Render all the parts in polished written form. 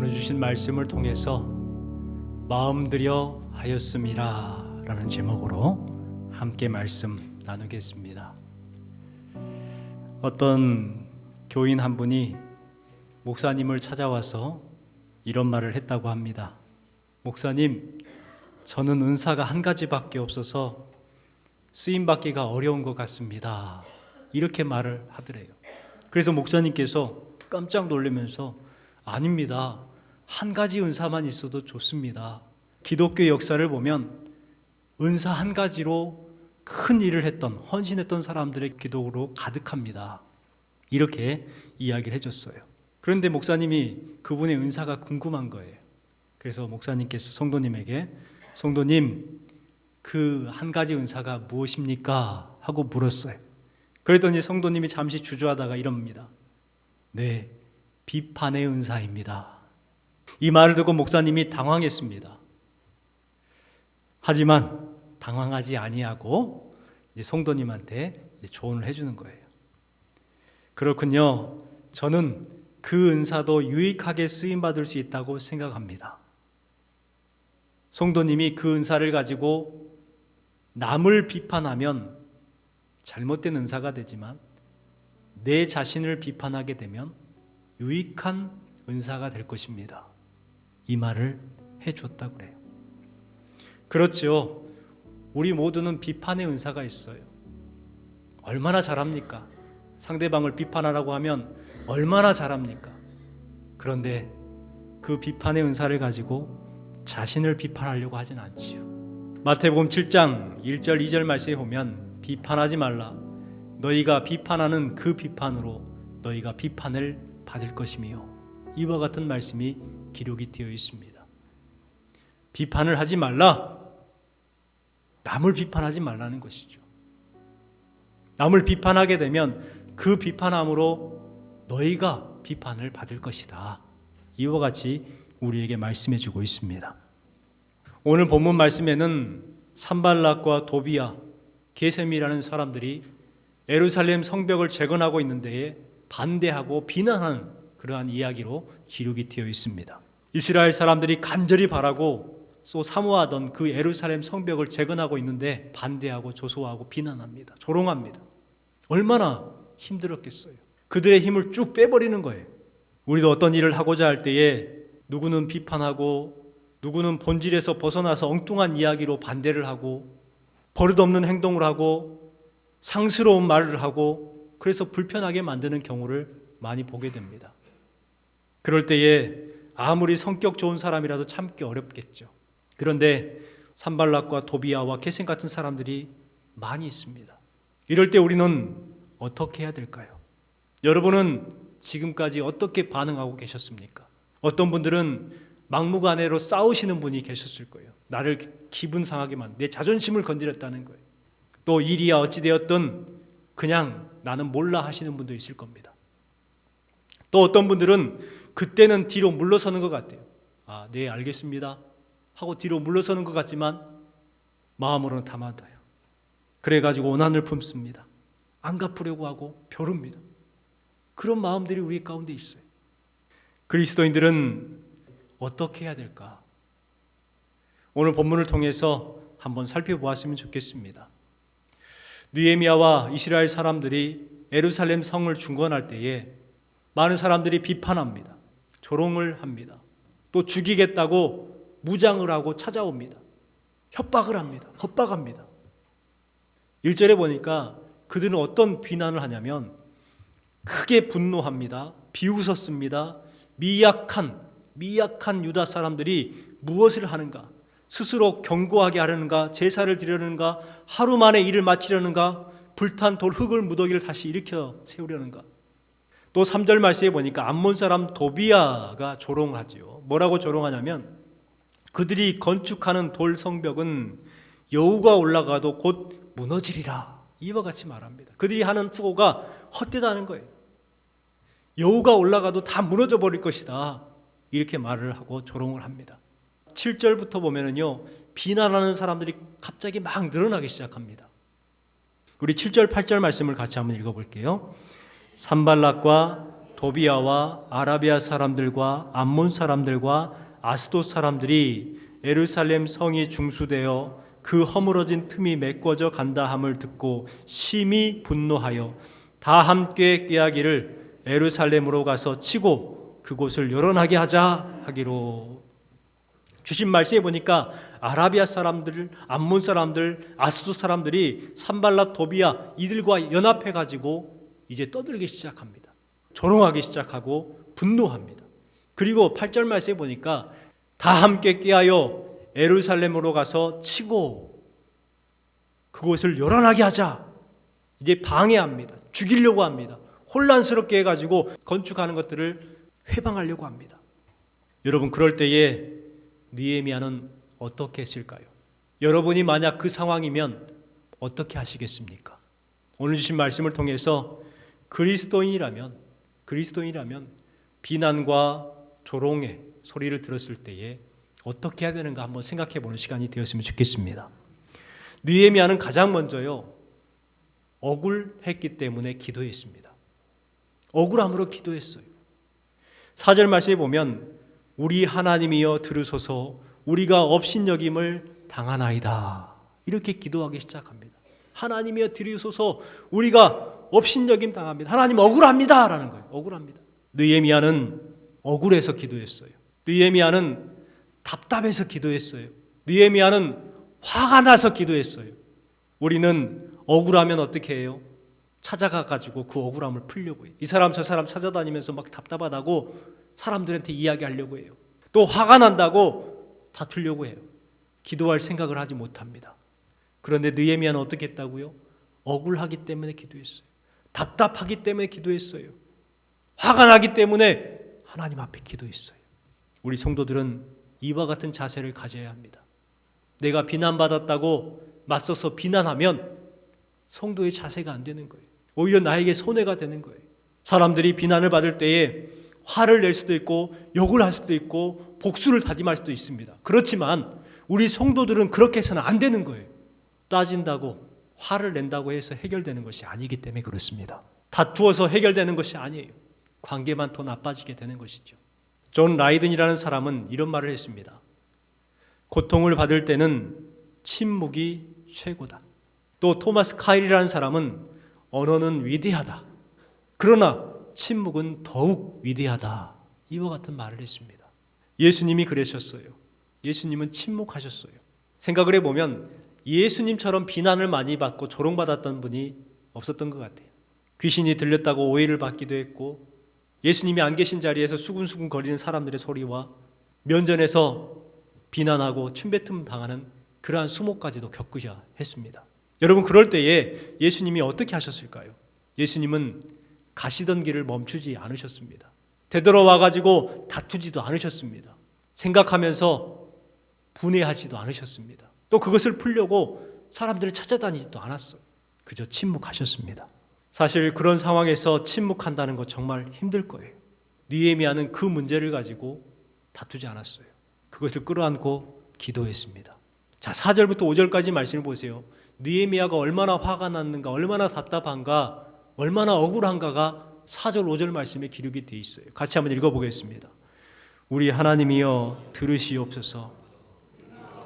오늘 주신 말씀을 통해서 마음들여 하였음이라 라는 제목으로 함께 말씀 나누겠습니다. 어떤 교인 한 분이 목사님을 찾아와서 이런 말을 했다고 합니다. 목사님, 저는 은사가 한 가지밖에 없어서 쓰임받기가 어려운 것 같습니다. 이렇게 말을 하더래요. 그래서 목사님께서 깜짝 놀라면서 아닙니다. 한 가지 은사만 있어도 좋습니다. 기독교 역사를 보면 은사 한 가지로 큰 일을 했던, 헌신했던 사람들의 기도로 가득합니다. 이렇게 이야기를 해줬어요. 그런데 목사님이 그분의 은사가 궁금한 거예요. 그래서 목사님께서 성도님에게 성도님, 그 한 가지 은사가 무엇입니까? 하고 물었어요. 그랬더니 성도님이 잠시 주저하다가 이럽니다. 네, 비판의 은사입니다. 이 말을 듣고 목사님이 당황했습니다. 하지만 당황하지 아니하고 이제 성도님한테 조언을 해주는 거예요. 그렇군요. 저는 그 은사도 유익하게 쓰임받을 수 있다고 생각합니다. 성도님이 그 은사를 가지고 남을 비판하면 잘못된 은사가 되지만 내 자신을 비판하게 되면 유익한 은사가 될 것입니다. 이 말을 해줬다고 그래요. 그렇죠. 우리 모두는 비판의 은사가 있어요. 얼마나 잘합니까? 상대방을 비판하라고 하면 얼마나 잘합니까? 그런데 그 비판의 은사를 가지고 자신을 비판하려고 하진 않지요. 마태복음 7장 1절 2절 말씀에 보면 비판하지 말라. 너희가 비판하는 그 비판으로 너희가 비판을 받을 것이며 이와 같은 말씀이 기록이 되어 있습니다. 비판을 하지 말라. 남을 비판하지 말라는 것이죠. 남을 비판하게 되면 그 비판함으로 너희가 비판을 받을 것이다. 이와 같이 우리에게 말씀해 주고 있습니다. 오늘 본문 말씀에는 산발락과 도비야, 게셈이라는 사람들이 예루살렘 성벽을 재건하고 있는 데에 반대하고 비난하는 그러한 이야기로 기록이 되어 있습니다. 이스라엘 사람들이 간절히 바라고 또 사모하던 그 예루살렘 성벽을 재건하고 있는데 반대하고 조소하고 비난합니다. 조롱합니다. 얼마나 힘들었겠어요. 그들의 힘을 쭉 빼버리는 거예요. 우리도 어떤 일을 하고자 할 때에 누구는 비판하고 누구는 본질에서 벗어나서 엉뚱한 이야기로 반대를 하고 버릇없는 행동을 하고 상스러운 말을 하고 그래서 불편하게 만드는 경우를 많이 보게 됩니다. 그럴 때에 아무리 성격 좋은 사람이라도 참기 어렵겠죠. 그런데 산발락과 도비야와 게셈 같은 사람들이 많이 있습니다. 이럴 때 우리는 어떻게 해야 될까요? 여러분은 지금까지 어떻게 반응하고 계셨습니까? 어떤 분들은 막무가내로 싸우시는 분이 계셨을 거예요. 나를 기분 상하게 만든, 내 자존심을 건드렸다는 거예요. 또 일이야 어찌되었든 그냥 나는 몰라 하시는 분도 있을 겁니다. 또 어떤 분들은 그때는 뒤로 물러서는 것 같아요. 아, 네, 알겠습니다 하고 뒤로 물러서는 것 같지만 마음으로는 담아둬요. 그래가지고 원한을 품습니다. 안 갚으려고 하고 벼릅니다. 그런 마음들이 우리 가운데 있어요. 그리스도인들은 어떻게 해야 될까? 오늘 본문을 통해서 한번 살펴보았으면 좋겠습니다. 느헤미야와 이스라엘 사람들이 예루살렘 성을 중건할 때에 많은 사람들이 비판합니다. 조롱을 합니다. 또 죽이겠다고 무장을 하고 찾아옵니다. 협박을 합니다. 협박합니다. 1절에 보니까 그들은 어떤 비난을 하냐면 크게 분노합니다. 비웃었습니다. 미약한 유다 사람들이 무엇을 하는가? 스스로 견고하게 하려는가? 제사를 드리려는가? 하루 만에 일을 마치려는가? 불탄 돌 흙을 무더기를 다시 일으켜 세우려는가? 또 3절 말씀에 보니까 암몬 사람 도비야가 조롱하지요. 뭐라고 조롱하냐면 그들이 건축하는 돌 성벽은 여우가 올라가도 곧 무너지리라. 이와 같이 말합니다. 그들이 하는 수고가 헛되다는 거예요. 여우가 올라가도 다 무너져 버릴 것이다. 이렇게 말을 하고 조롱을 합니다. 7절부터 보면은요, 비난하는 사람들이 갑자기 막 늘어나기 시작합니다. 우리 7절, 8절 말씀을 같이 한번 읽어볼게요. 산발락과 도비아와 아라비아 사람들과 암몬 사람들과 아스돗 사람들이 예루살렘 성이 중수되어 그 허물어진 틈이 메꿔져 간다 함을 듣고 심히 분노하여 다 함께 꾀하기를 예루살렘으로 가서 치고 그곳을 요란하게 하자 하기로. 주신 말씀에 보니까 아라비아 사람들, 암몬 사람들, 아스돗 사람들이 산발랏 도비아 이들과 연합해 가지고 이제 떠들기 시작합니다. 조롱하기 시작하고 분노합니다. 그리고 8절 말씀에 보니까 다 함께 꾀하여 예루살렘으로 가서 치고 그곳을 요란하게 하자. 이제 방해합니다. 죽이려고 합니다. 혼란스럽게 해가지고 건축하는 것들을 회방하려고 합니다. 여러분, 그럴 때에 느헤미야는 어떻게 했을까요? 여러분이 만약 그 상황이면 어떻게 하시겠습니까? 오늘 주신 말씀을 통해서 그리스도인이라면 비난과 조롱의 소리를 들었을 때에 어떻게 해야 되는가 한번 생각해 보는 시간이 되었으면 좋겠습니다. 느헤미야는 가장 먼저요, 억울했기 때문에 기도했습니다. 억울함으로 기도했어요. 4절 말씀에 보면 우리 하나님이여 들으소서 우리가 업신여김을 당하나이다. 이렇게 기도하기 시작합니다. 하나님이여 들으소서 우리가 업신여김 당합니다. 하나님 억울합니다 라는 거예요. 억울합니다. 느헤미야는 억울해서 기도했어요. 느헤미야는 답답해서 기도했어요. 느헤미야는 화가 나서 기도했어요. 우리는 억울하면 어떻게 해요? 찾아가 가지고 그 억울함을 풀려고 해요. 이 사람 저 사람 찾아다니면서 막 답답하다고 사람들한테 이야기하려고 해요. 또 화가 난다고 다투려고 해요. 기도할 생각을 하지 못합니다. 그런데 느헤미야는 어떻게 했다고요? 억울하기 때문에 기도했어요. 답답하기 때문에 기도했어요. 화가 나기 때문에 하나님 앞에 기도했어요. 우리 성도들은 이와 같은 자세를 가져야 합니다. 내가 비난받았다고 맞서서 비난하면 성도의 자세가 안 되는 거예요. 오히려 나에게 손해가 되는 거예요. 사람들이 비난을 받을 때에 화를 낼 수도 있고 욕을 할 수도 있고 복수를 다짐할 수도 있습니다. 그렇지만 우리 성도들은 그렇게 해서는 안 되는 거예요. 따진다고 화를 낸다고 해서 해결되는 것이 아니기 때문에 그렇습니다. 다투어서 해결되는 것이 아니에요. 관계만 더 나빠지게 되는 것이죠. 존 라이든이라는 사람은 이런 말을 했습니다. 고통을 받을 때는 침묵이 최고다. 또 토마스 카일이라는 사람은 언어는 위대하다. 그러나 침묵은 더욱 위대하다. 이와 같은 말을 했습니다. 예수님이 그러셨어요. 예수님은 침묵하셨어요. 생각을 해보면 예수님처럼 비난을 많이 받고 조롱받았던 분이 없었던 것 같아요. 귀신이 들렸다고 오해를 받기도 했고 예수님이 안 계신 자리에서 수군수군 거리는 사람들의 소리와 면전에서 비난하고 침뱉음 당하는 그러한 수모까지도 겪으셔야 했습니다. 여러분, 그럴 때에 예수님이 어떻게 하셨을까요? 예수님은 가시던 길을 멈추지 않으셨습니다. 되돌아와가지고 다투지도 않으셨습니다. 생각하면서 분해하지도 않으셨습니다. 또 그것을 풀려고 사람들을 찾아다니지도 않았어요. 그저 침묵하셨습니다. 사실 그런 상황에서 침묵한다는 것 정말 힘들 거예요. 느헤미야는 그 문제를 가지고 다투지 않았어요. 그것을 끌어안고 기도했습니다. 자, 4절부터 5절까지 말씀을 보세요. 느헤미야가 얼마나 화가 났는가, 얼마나 답답한가, 얼마나 억울한가가 4절 5절 말씀에 기록이 되어 있어요. 같이 한번 읽어보겠습니다. 우리 하나님이여 들으시옵소서.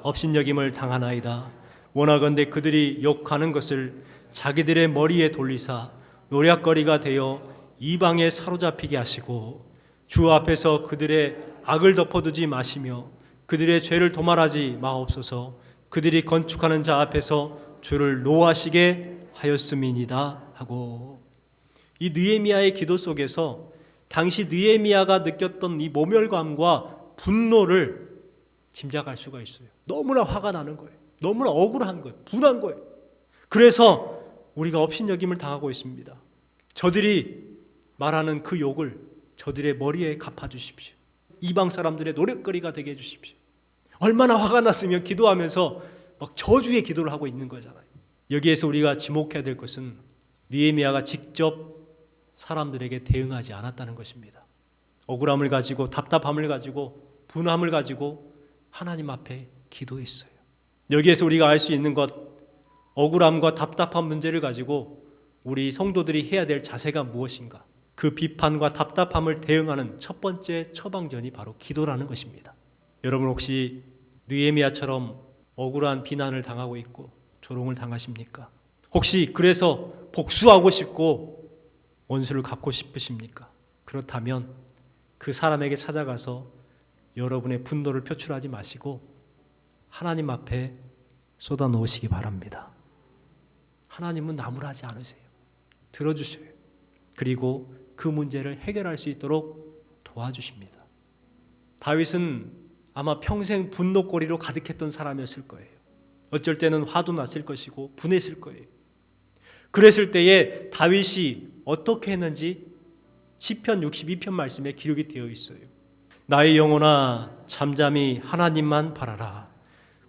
업신여김을 당하나이다. 원하건대 그들이 욕하는 것을 자기들의 머리에 돌리사 노략거리가 되어 이방에 사로잡히게 하시고 주 앞에서 그들의 악을 덮어두지 마시며 그들의 죄를 도말하지 마옵소서. 그들이 건축하는 자 앞에서 주를 노하시게 하였음이니이다 하고. 이 느헤미야의 기도 속에서 당시 느헤미야가 느꼈던 이 모멸감과 분노를 짐작할 수가 있어요. 너무나 화가 나는 거예요. 너무나 억울한 거예요. 분한 거예요. 그래서 우리가 업신여김을 당하고 있습니다. 저들이 말하는 그 욕을 저들의 머리에 갚아주십시오. 이방 사람들의 노랫거리가 되게 해주십시오. 얼마나 화가 났으면 기도하면서 막 저주의 기도를 하고 있는 거잖아요. 여기에서 우리가 지목해야 될 것은 느헤미야가 직접 사람들에게 대응하지 않았다는 것입니다. 억울함을 가지고 답답함을 가지고 분함을 가지고 하나님 앞에 기도했어요. 여기에서 우리가 알 수 있는 것, 억울함과 답답한 문제를 가지고 우리 성도들이 해야 될 자세가 무엇인가? 그 비판과 답답함을 대응하는 첫 번째 처방전이 바로 기도라는 것입니다. 여러분 혹시 느헤미야처럼 억울한 비난을 당하고 있고 조롱을 당하십니까? 혹시 그래서 복수하고 싶고 원수를 갚고 싶으십니까? 그렇다면 그 사람에게 찾아가서 여러분의 분노를 표출하지 마시고 하나님 앞에 쏟아 놓으시기 바랍니다. 하나님은 나무라지 않으세요. 들어주셔요. 그리고 그 문제를 해결할 수 있도록 도와주십니다. 다윗은 아마 평생 분노거리로 가득했던 사람이었을 거예요. 어쩔 때는 화도 났을 것이고 분했을 거예요. 그랬을 때에 다윗이 어떻게 했는지 시편 62편 말씀에 기록이 되어 있어요. 나의 영혼아 잠잠히 하나님만 바라라.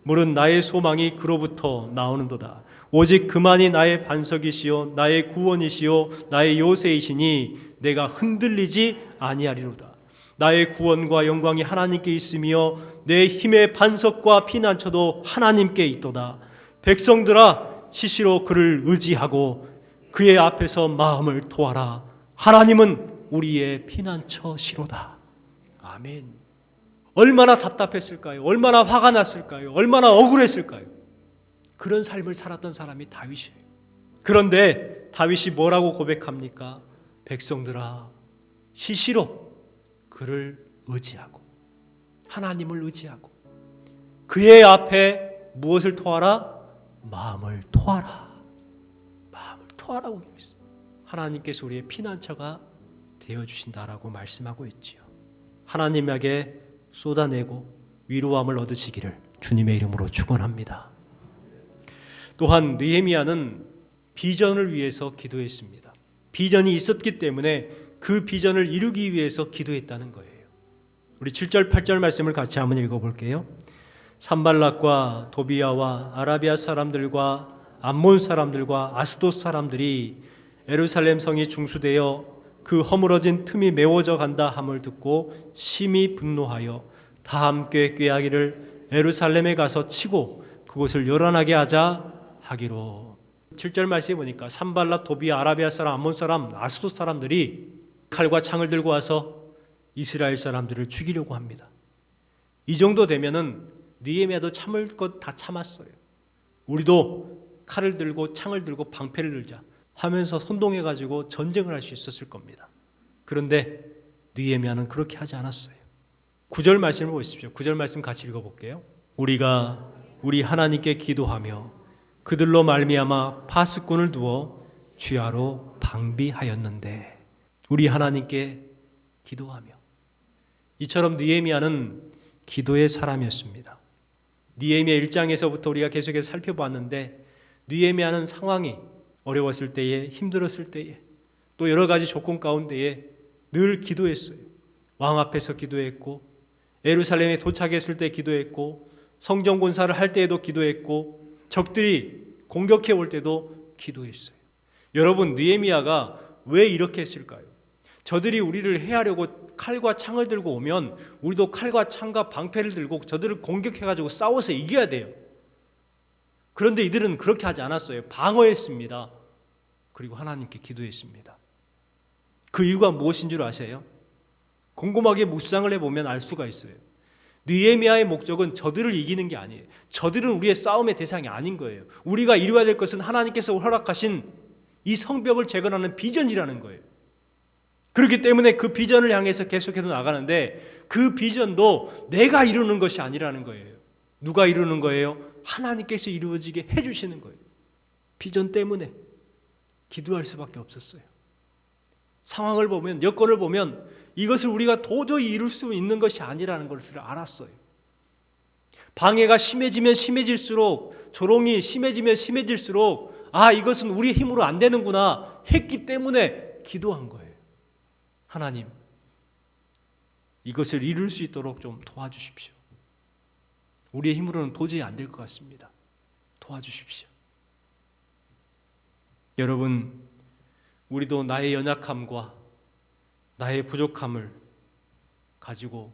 물은 나의 소망이 그로부터 나오는도다. 오직 그만이 나의 반석이시요 나의 구원이시요 나의 요새이시니 내가 흔들리지 아니하리로다. 나의 구원과 영광이 하나님께 있으며 내 힘의 반석과 피난처도 하나님께 있도다. 백성들아 시시로 그를 의지하고 그의 앞에서 마음을 토하라. 하나님은 우리의 피난처시로다. 아멘. 얼마나 답답했을까요? 얼마나 화가 났을까요? 얼마나 억울했을까요? 그런 삶을 살았던 사람이 다윗이에요. 그런데 다윗이 뭐라고 고백합니까? 백성들아 시시로 그를 의지하고 하나님을 의지하고 그의 앞에 무엇을 토하라? 마음을 토하라. 마음을 토하라고 했어요. 하나님께서 우리의 피난처가 되어주신다라고 말씀하고 있지요. 하나님에게 쏟아내고 위로함을 얻으시기를 주님의 이름으로 축원합니다. 또한 느헤미야는 비전을 위해서 기도했습니다. 비전이 있었기 때문에 그 비전을 이루기 위해서 기도했다는 거예요. 우리 7절 8절 말씀을 같이 한번 읽어볼게요. 산발락과 도비야와 아라비아 사람들과 암몬 사람들과 아스돗 사람들이 예루살렘 성이 중수되어 그 허물어진 틈이 메워져 간다 함을 듣고 심히 분노하여 다 함께 꾀하기를 예루살렘에 가서 치고 그곳을 요란하게 하자 하기로. 7절 말씀에 보니까 산발락, 도비야, 아라비아 사람, 암몬 사람, 아스돗 사람들이 칼과 창을 들고 와서 이스라엘 사람들을 죽이려고 합니다. 이 정도 되면은 느헤미야도 참을 것 다 참았어요. 우리도 칼을 들고 창을 들고 방패를 들자 하면서 선동해가지고 전쟁을 할 수 있었을 겁니다. 그런데 느헤미야는 그렇게 하지 않았어요. 9절 말씀을 보십시오. 9절 말씀 같이 읽어볼게요. 우리가 우리 하나님께 기도하며 그들로 말미암아 파수꾼을 두어 취하로 방비하였는데. 우리 하나님께 기도하며. 이처럼 느헤미야는 기도의 사람이었습니다. 느헤미야 1장에서부터 우리가 계속해서 살펴봤는데 느헤미야는 상황이 어려웠을 때에, 힘들었을 때에, 또 여러 가지 조건 가운데에 늘 기도했어요. 왕 앞에서 기도했고, 예루살렘에 도착했을 때 기도했고, 성전 공사를 할 때에도 기도했고, 적들이 공격해 올 때도 기도했어요. 여러분, 느헤미야가 왜 이렇게 했을까요? 저들이 우리를 해하려고 칼과 창을 들고 오면 우리도 칼과 창과 방패를 들고 저들을 공격해가지고 싸워서 이겨야 돼요. 그런데 이들은 그렇게 하지 않았어요. 방어했습니다. 그리고 하나님께 기도했습니다. 그 이유가 무엇인 줄 아세요? 곰곰하게 묵상을 해보면 알 수가 있어요. 느헤미야의 목적은 저들을 이기는 게 아니에요. 저들은 우리의 싸움의 대상이 아닌 거예요. 우리가 이루어야 될 것은 하나님께서 허락하신 이 성벽을 재건하는 비전이라는 거예요. 그렇기 때문에 그 비전을 향해서 계속해서 나가는데 그 비전도 내가 이루는 것이 아니라는 거예요. 누가 이루는 거예요? 하나님께서 이루어지게 해주시는 거예요. 비전 때문에 기도할 수밖에 없었어요. 상황을 보면, 여건을 보면 이것을 우리가 도저히 이룰 수 있는 것이 아니라는 것을 알았어요. 방해가 심해지면 심해질수록, 조롱이 심해지면 심해질수록 이것은 우리의 힘으로 안 되는구나 했기 때문에 기도한 거예요. 하나님, 이것을 이룰 수 있도록 좀 도와주십시오. 우리의 힘으로는 도저히 안 될 것 같습니다. 도와주십시오. 여러분, 우리도 나의 연약함과 나의 부족함을 가지고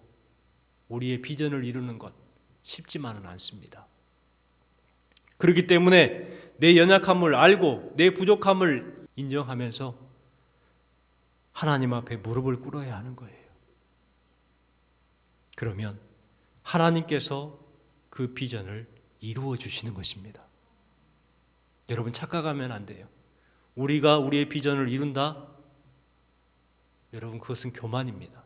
우리의 비전을 이루는 것 쉽지만은 않습니다. 그렇기 때문에 내 연약함을 알고 내 부족함을 인정하면서 하나님 앞에 무릎을 꿇어야 하는 거예요. 그러면 하나님께서 그 비전을 이루어 주시는 것입니다. 여러분 착각하면 안 돼요. 우리가 우리의 비전을 이룬다? 여러분 그것은 교만입니다.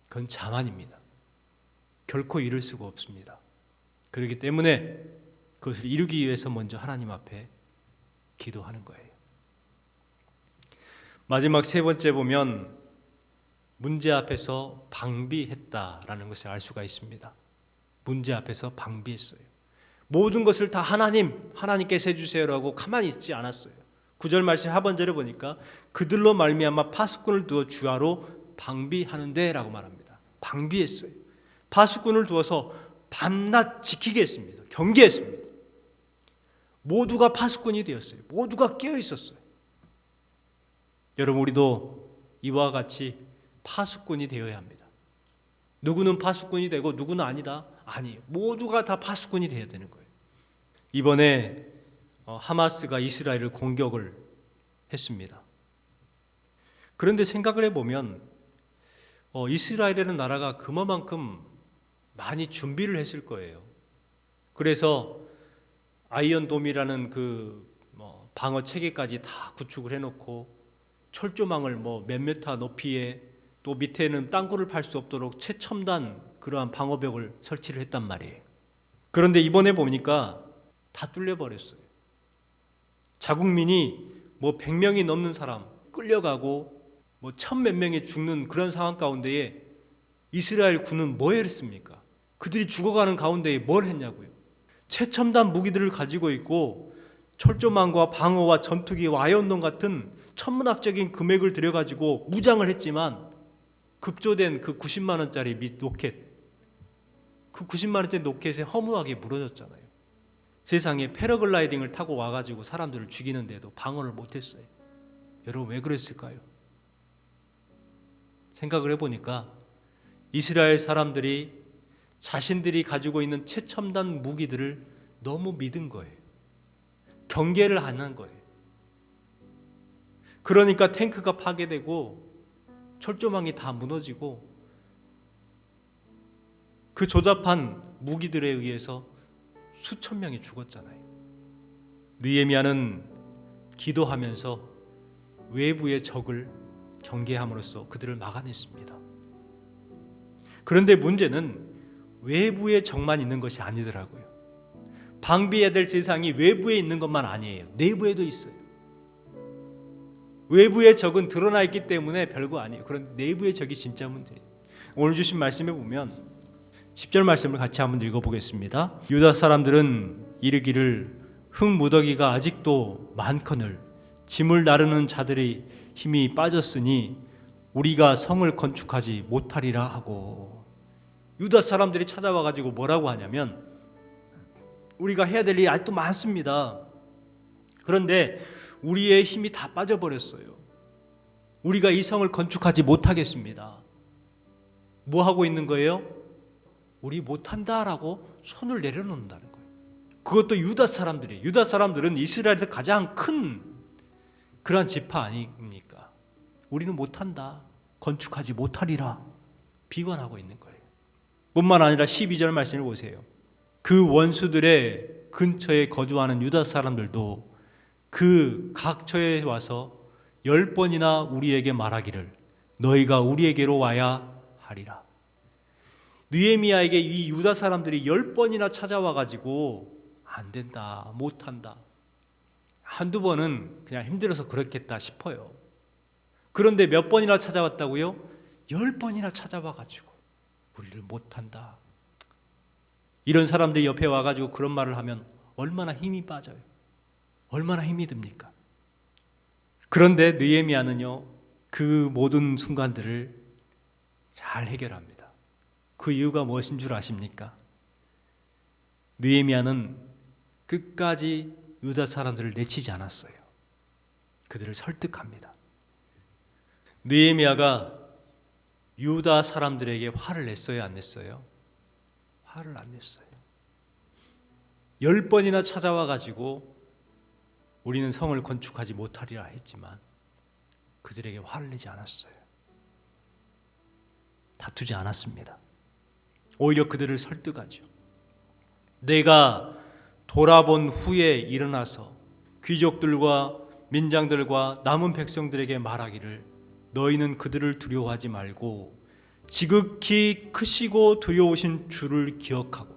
그건 자만입니다. 결코 이룰 수가 없습니다. 그렇기 때문에 그것을 이루기 위해서 먼저 하나님 앞에 기도하는 거예요. 마지막 세 번째 보면 문제 앞에서 방비했다라는 것을 알 수가 있습니다. 문제 앞에서 방비했어요. 모든 것을 다 하나님께서 해주세요라고 가만히 있지 않았어요. 9절 말씀 하반절에 보니까 그들로 말미암아 파수꾼을 두어 주하로 방비하는데 라고 말합니다. 방비했어요. 파수꾼을 두어서 밤낮 지키게 했습니다. 경계했습니다. 모두가 파수꾼이 되었어요. 모두가 깨어 있었어요. 여러분 우리도 이와 같이 파수꾼이 되어야 합니다. 누구는 파수꾼이 되고 누구는 아니다. 아니, 모두가 다 파수꾼이 되어야 되는 거예요. 이번에 하마스가 이스라엘을 공격을 했습니다. 그런데 생각을 해보면 이스라엘이라는 나라가 그만큼 많이 준비를 했을 거예요. 그래서 아이언돔이라는 그 방어 체계까지 다 구축을 해놓고 철조망을 몇 미터 높이에 또 밑에는 땅굴을 팔 수 없도록 최첨단 그러한 방어벽을 설치를 했단 말이에요. 그런데 이번에 보니까 다 뚫려버렸어요. 자국민이 100명이 넘는 사람 끌려가고 1000몇 명이 죽는 그런 상황 가운데에 이스라엘 군은 뭐 했습니까? 그들이 죽어가는 가운데에 뭘 했냐고요. 최첨단 무기들을 가지고 있고 철조망과 방어와 전투기와 아이언돔 같은 천문학적인 금액을 들여가지고 무장을 했지만 급조된 그 90만 원짜리 로켓, 그 90만 원짜리 로켓에 허무하게 무너졌잖아요. 세상에 패러글라이딩을 타고 와가지고 사람들을 죽이는데도 방어를 못했어요. 여러분 왜 그랬을까요? 생각을 해보니까 이스라엘 사람들이 자신들이 가지고 있는 최첨단 무기들을 너무 믿은 거예요. 경계를 안 한 거예요. 그러니까 탱크가 파괴되고 철조망이 다 무너지고 그 조잡한 무기들에 의해서 수천 명이 죽었잖아요. 느헤미야는 기도하면서 외부의 적을 경계함으로써 그들을 막아냈습니다. 그런데 문제는 외부의 적만 있는 것이 아니더라고요. 방비해야 될 세상이 외부에 있는 것만 아니에요. 내부에도 있어요. 외부의 적은 드러나 있기 때문에 별거 아니에요. 그런데 내부의 적이 진짜 문제예요. 오늘 주신 말씀에 보면 10절 말씀을 같이 한번 읽어보겠습니다. 유다 사람들은 이르기를 흙무더기가 아직도 많거늘 짐을 나르는 자들의 힘이 빠졌으니 우리가 성을 건축하지 못하리라 하고, 유다 사람들이 찾아와가지고 뭐라고 하냐면 우리가 해야 될 일이 아직도 많습니다. 그런데 우리의 힘이 다 빠져버렸어요. 우리가 이 성을 건축하지 못하겠습니다. 뭐 하고 있는 거예요? 우리 못한다라고 손을 내려놓는다는 거예요. 그것도 유다 사람들이에요. 유다 사람들은 이스라엘에서 가장 큰 그러한 지파 아닙니까? 우리는 못한다, 건축하지 못하리라 비관하고 있는 거예요. 뿐만 아니라 12절 말씀을 보세요. 그 원수들의 근처에 거주하는 유다 사람들도 그 각처에 와서 10번이나 우리에게 말하기를 너희가 우리에게로 와야 하리라. 느헤미야에게 이 유다 사람들이 10번이나 찾아와 가지고 안 된다, 못한다, 한두 번은 그냥 힘들어서 그렇겠다 싶어요. 그런데 몇 번이나 찾아왔다고요? 10번이나 찾아와 가지고 우리를 못한다. 이런 사람들이 옆에 와가지고 그런 말을 하면 얼마나 힘이 빠져요. 얼마나 힘이 듭니까? 그런데 느헤미야는요, 그 모든 순간들을 잘 해결합니다. 그 이유가 무엇인 줄 아십니까? 느헤미야는 끝까지 유다 사람들을 내치지 않았어요. 그들을 설득합니다. 느헤미야가 유다 사람들에게 화를 냈어요, 안 냈어요? 화를 안 냈어요. 10번이나 찾아와 가지고 우리는 성을 건축하지 못하리라 했지만 그들에게 화를 내지 않았어요. 다투지 않았습니다. 오히려 그들을 설득하죠. 내가 돌아본 후에 일어나서 귀족들과 민장들과 남은 백성들에게 말하기를 너희는 그들을 두려워하지 말고 지극히 크시고 두려우신 주를 기억하고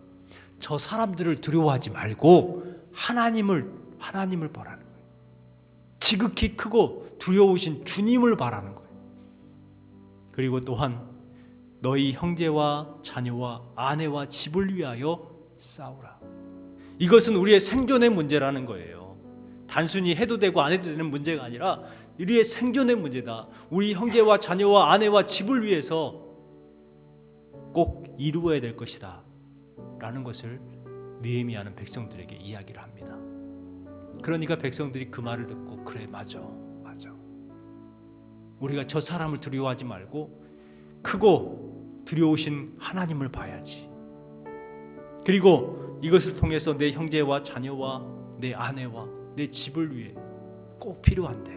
저 사람들을 두려워하지 말고 하나님을 바라는 거예요. 지극히 크고 두려우신 주님을 바라는 거예요. 그리고 또한 너희 형제와 자녀와 아내와 집을 위하여 싸우라. 이것은 우리의 생존의 문제라는 거예요. 단순히 해도 되고 안 해도 되는 문제가 아니라 우리의 생존의 문제다. 우리 형제와 자녀와 아내와 집을 위해서 꼭 이루어야 될 것이다 라는 것을 느헤미야는 백성들에게 이야기를 합니다. 그러니까 백성들이 그 말을 듣고 그래 맞아 우리가 저 사람을 두려워하지 말고 크고 두려우신 하나님을 봐야지. 그리고 이것을 통해서 내 형제와 자녀와 내 아내와 내 집을 위해 꼭 필요한데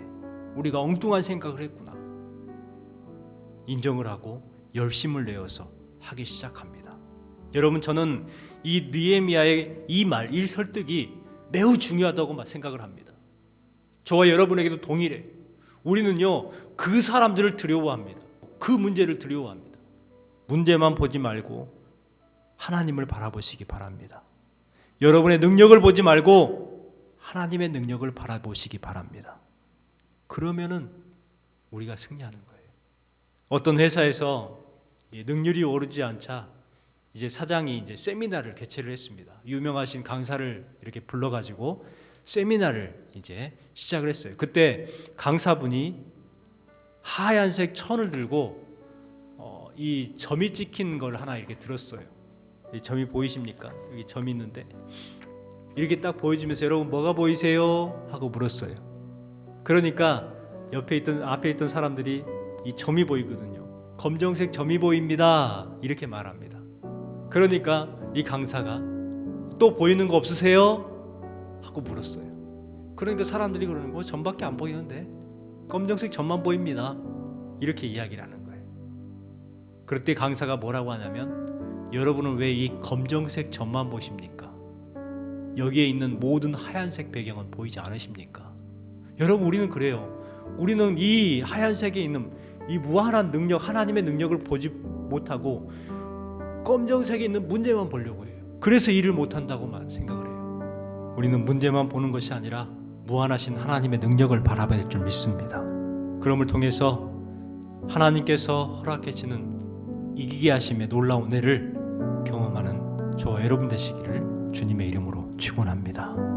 우리가 엉뚱한 생각을 했구나. 인정을 하고 열심을 내어서 하기 시작합니다. 여러분, 저는 이 느헤미야의 이 설득이 매우 중요하다고 생각을 합니다. 저와 여러분에게도 동일해요. 우리는요 그 사람들을 두려워합니다. 그 문제를 두려워합니다. 문제만 보지 말고 하나님을 바라보시기 바랍니다. 여러분의 능력을 보지 말고 하나님의 능력을 바라보시기 바랍니다. 그러면은 우리가 승리하는 거예요. 어떤 회사에서 능률이 오르지 않자 이제 사장이 이제 세미나를 개최를 했습니다. 유명하신 강사를 이렇게 불러가지고 세미나를 이제 시작을 했어요. 그때 강사분이 하얀색 천을 들고 이 점이 찍힌 걸 하나 이렇게 들었어요. 이 점이 보이십니까? 여기 점이 있는데 이렇게 딱 보여주면서 여러분 뭐가 보이세요? 하고 물었어요. 그러니까 앞에 있던 사람들이 이 점이 보이거든요. 검정색 점이 보입니다. 이렇게 말합니다. 그러니까 이 강사가 또 보이는 거 없으세요? 하고 물었어요. 그러니까 사람들이 그러는 거 점밖에 안 보이는데 검정색 점만 보입니다. 이렇게 이야기를 하는 거예요. 그럴 때 강사가 뭐라고 하냐면 여러분은 왜 이 검정색 점만 보십니까? 여기에 있는 모든 하얀색 배경은 보이지 않으십니까? 여러분, 우리는 그래요. 우리는 이 하얀색에 있는 이 무한한 능력, 하나님의 능력을 보지 못하고 검정색에 있는 문제만 보려고 해요. 그래서 일을 못한다고만 생각을 해요. 우리는 문제만 보는 것이 아니라 무한하신 하나님의 능력을 바라봐야 될 줄 믿습니다. 그럼을 통해서 하나님께서 허락해 주시는 이기게 하심의 놀라운 은혜를 경험하는 저와 여러분 되시기를 주님의 이름으로 축원합니다.